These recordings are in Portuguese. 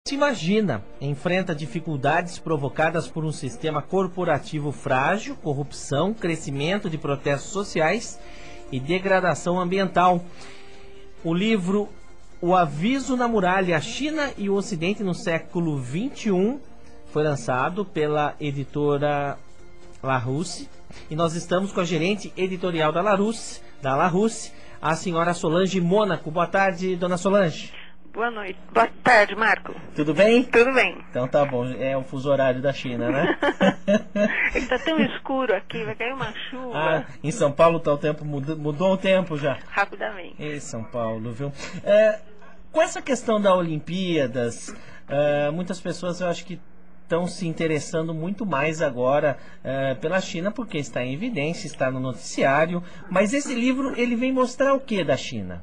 Se imagina, enfrenta dificuldades provocadas por um sistema corporativo frágil, corrupção, crescimento de protestos sociais e degradação ambiental. O livro O Aviso na Muralha, a China e o Ocidente no século XXI foi lançado pela editora Larousse e nós estamos com a gerente editorial da Larousse, a senhora Solange Mônaco. Boa tarde, dona Solange. Boa noite. Boa tarde, Marco. Tudo bem? Tudo bem. Então tá bom, é o fuso horário da China, né? Está tão escuro aqui, vai cair uma chuva. Em São Paulo tá o tempo, mudou o tempo já. Rapidamente. Em São Paulo, viu? Com essa questão da Olimpíadas, muitas pessoas eu acho que estão se interessando muito mais agora pela China, porque está em evidência, está no noticiário. Mas esse livro, ele vem mostrar o que da China?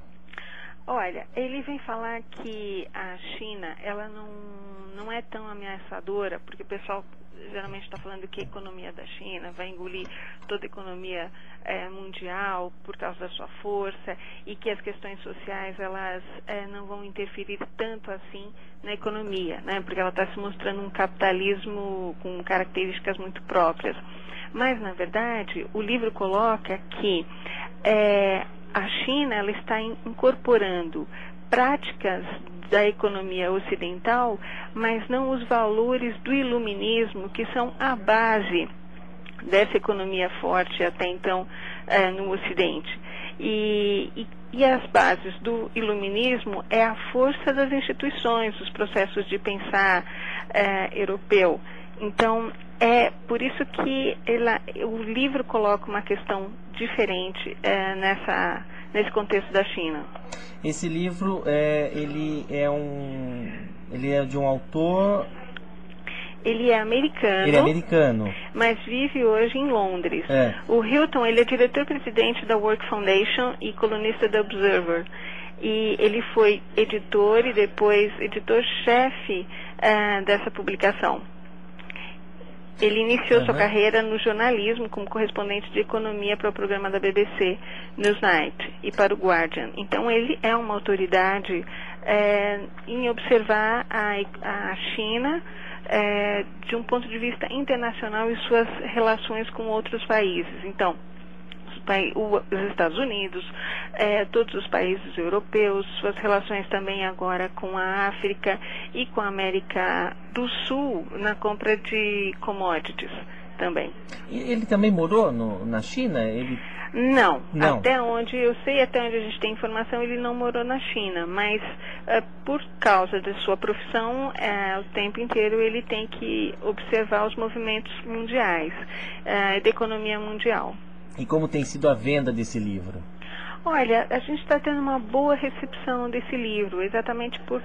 Olha, ele vem falar que a China, ela não é tão ameaçadora, porque o pessoal geralmente está falando que a economia da China vai engolir toda a economia mundial por causa da sua força e que as questões sociais, elas não vão interferir tanto assim na economia, né? Porque ela está se mostrando um capitalismo com características muito próprias. Mas, na verdade, o livro coloca que a China, ela está incorporando práticas da economia ocidental, mas não os valores do iluminismo, que são a base dessa economia forte até então no Ocidente. E as bases do iluminismo é a força das instituições, os processos de pensar europeu. Então, é por isso que o livro coloca uma questão diferente nesse contexto da China. Esse livro, ele é de um autor... Ele é americano. Ele é americano. Mas vive hoje em Londres. O Hilton, ele é diretor-presidente da Work Foundation e colunista da Observer. E ele foi editor e depois editor-chefe dessa publicação. Ele iniciou sua carreira no jornalismo como correspondente de economia para o programa da BBC Newsnight e para o Guardian. Então ele é uma autoridade em observar a China de um ponto de vista internacional e suas relações com outros países. Então, os Estados Unidos, todos os países europeus, suas relações também agora com a África e com a América do Sul na compra de commodities também. E ele também morou na China? Não, até onde eu sei, até onde a gente tem informação, ele não morou na China, mas por causa da sua profissão, o tempo inteiro ele tem que observar os movimentos mundiais, da economia mundial. E como tem sido a venda desse livro? Olha, a gente está tendo uma boa recepção desse livro, exatamente por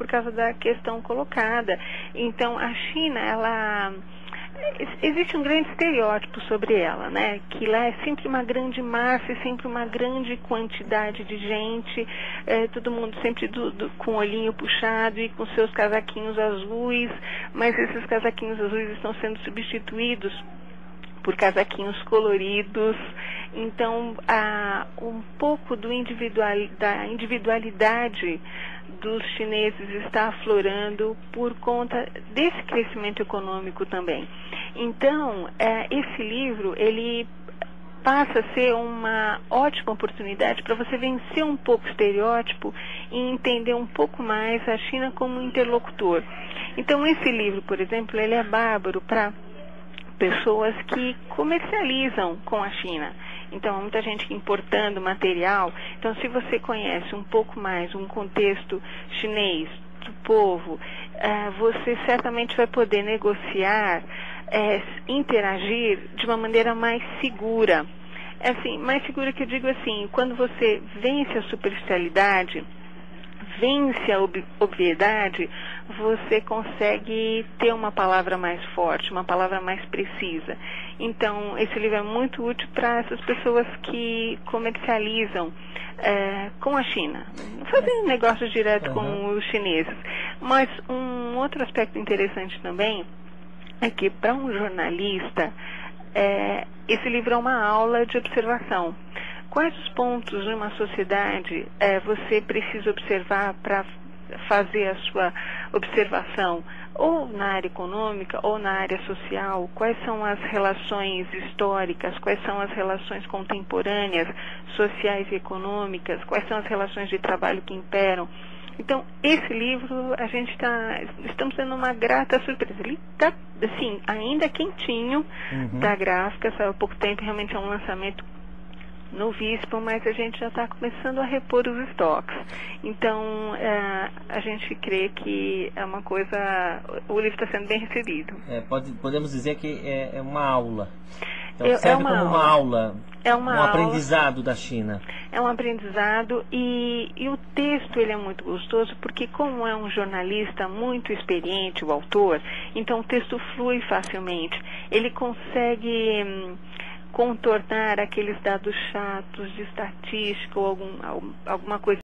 causa da questão colocada. Então, a China, existe um grande estereótipo sobre ela, né? Que lá é sempre uma grande massa, sempre uma grande quantidade de gente, todo mundo sempre com o olhinho puxado e com seus casaquinhos azuis, mas esses casaquinhos azuis estão sendo substituídos por casaquinhos coloridos. Então, um pouco da individualidade dos chineses está aflorando por conta desse crescimento econômico também. Então, esse livro, ele passa a ser uma ótima oportunidade para você vencer um pouco o estereótipo e entender um pouco mais a China como interlocutor. Então, esse livro, por exemplo, ele é bárbaro para pessoas que comercializam com a China. Então, há muita gente importando material. Então, se você conhece um pouco mais um contexto chinês, do povo, você certamente vai poder negociar, interagir de uma maneira mais segura. Mais segura que eu digo assim, quando você vence a superficialidade, vence a obviedade, você consegue ter uma palavra mais forte, uma palavra mais precisa. Então, esse livro é muito útil para essas pessoas que comercializam com a China, fazendo negócios direto com os chineses. Mas um outro aspecto interessante também é que, para um jornalista, esse livro é uma aula de observação. Quais os pontos de uma sociedade você precisa observar para fazer a sua observação ou na área econômica ou na área social, quais são as relações históricas, quais são as relações contemporâneas, sociais e econômicas, quais são as relações de trabalho que imperam. Então, esse livro, estamos tendo uma grata surpresa. Ele está, assim, ainda quentinho da gráfica, saiu há pouco tempo, realmente é um lançamento novíssimo, mas a gente já está começando a repor os estoques. Então, a gente crê que é uma coisa... O livro está sendo bem recebido. Podemos dizer que é uma aula. Então, serve como uma aula, um aprendizado da China. É um aprendizado e o texto ele é muito gostoso porque como é um jornalista muito experiente, o autor, então o texto flui facilmente. Ele consegue contornar aqueles dados chatos de estatística ou alguma coisa